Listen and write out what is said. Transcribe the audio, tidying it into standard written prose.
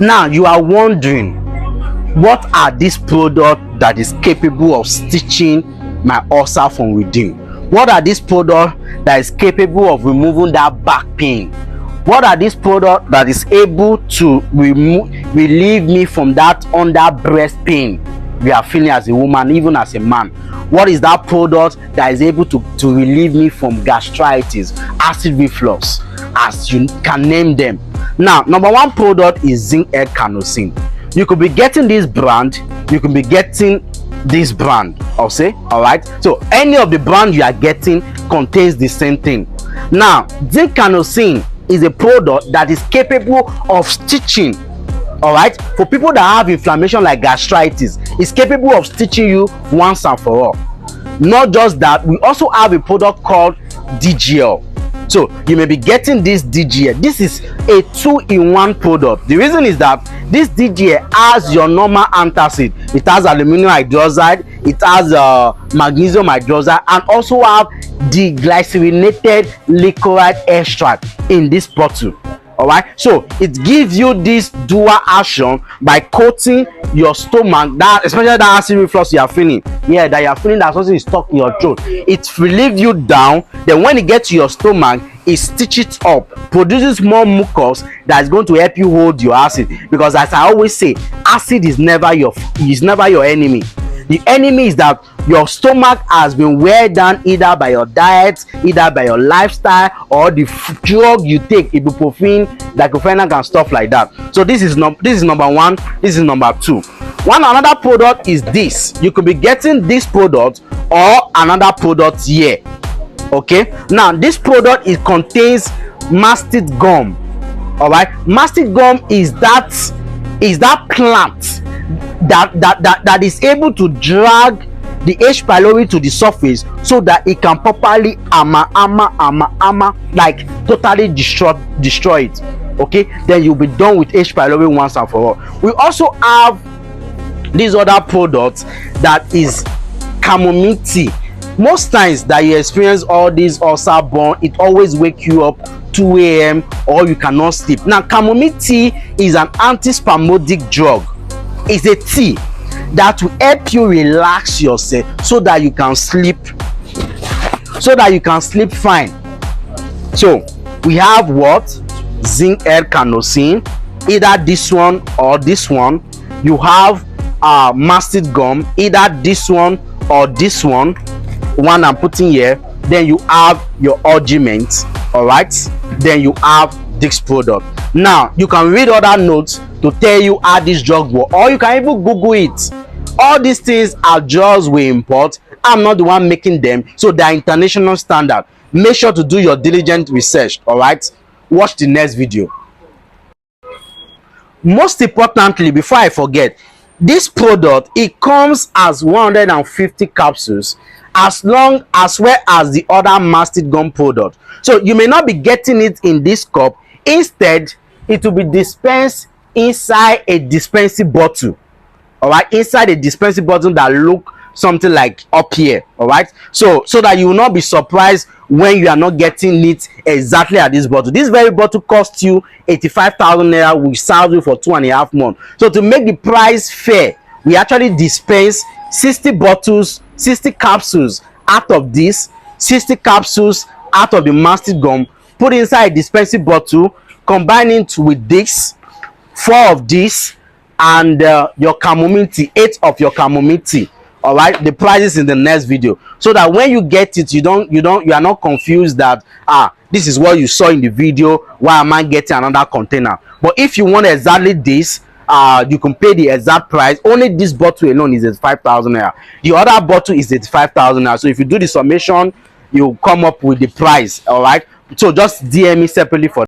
Now you are wondering, what are these products that is capable of stitching my ulcer from within? What are these products that is capable of removing that back pain? What are these products that is able to relieve me from that under breast pain we are feeling as a woman, even as a man? What is that product that is able to relieve me from gastritis, acid reflux, as you can name them? Now, number one product is zinc L-carnosine. You could be getting this brand, you could be getting this brand, I'll say. All right, so any of the brand you are getting contains the same thing. Now, zinc L-carnosine is a product that is capable of stitching. All right, for people that have inflammation like gastritis, it's capable of stitching you once and for all. Not just that, we also have a product called DGL. So you may be getting this DGL. This is a 2-in-1 product. The reason is that this DGL has your normal antacid, it has aluminum hydroxide, it has magnesium hydroxide, and also have the glycerinated licorice extract in this bottle. All right, so it gives you this dual action by coating your stomach, that especially that acid reflux you are feeling, that you are feeling that something is stuck in your throat. It relieves you down. Then when it gets to your stomach, it stitches up, produces more mucus that is going to help you hold your acid. Because as I always say, acid is never your enemy. The enemy is that your stomach has been weighed down either by your diet, either by your lifestyle, or the drug you take, ibuprofen, diclofenac, and stuff like that. So this is number one. This is number two. Another product is this. You could be getting this product or another product here. Okay. Now this product, it contains mastic gum. All right. Mastic gum is that plant that is able to drag the H. pylori to the surface so that it can properly like totally destroy it. Okay, then you'll be done with H. pylori once and for all. We also have this other product that is chamomile tea. Most times that you experience all these ulcer burn, it always wake you up 2 a.m. or you cannot sleep. Now, chamomile tea is an antispasmodic drug. It's a tea that will help you relax yourself so that you can sleep fine. So we have what? Zinc L-carnosine, either this one or this one. You have mastic gum, either this one or this one I'm putting here. Then you have your ointment. All right, then you have this product. Now you can read other notes to tell you how this drug works, or you can even Google it. All these things are just we import. I'm not the one making them, so they are international standard. Make sure to do your diligent research. All right, watch the next video. Most importantly, before I forget, this product, it comes as 150 capsules, as well as the other mastic gum product. So you may not be getting it in this cup. Instead, it will be dispensed inside a dispensing bottle. All right, inside a dispensing bottle that look something like up here. All right, so that you will not be surprised when you are not getting it exactly at this bottle. This very bottle costs you 85,000 naira, which serves you for 2.5 months. So to make the price fair, we actually dispense 60 bottles, 60 capsules out of this, 60 capsules out of the mastic gum, put inside a dispensing bottle, combine it with this, 4 of this, and your chamomile tea, 8 of your chamomile tea. All right, the prices in the next video, so that when you get it, you are not confused that this is what you saw in the video, why am I getting another container? But if you want exactly this, you can pay the exact price. Only this bottle alone is 85,000 naira. The other bottle is 85,000 naira. So if you do the summation, you come up with the price. All right, so just DM me separately for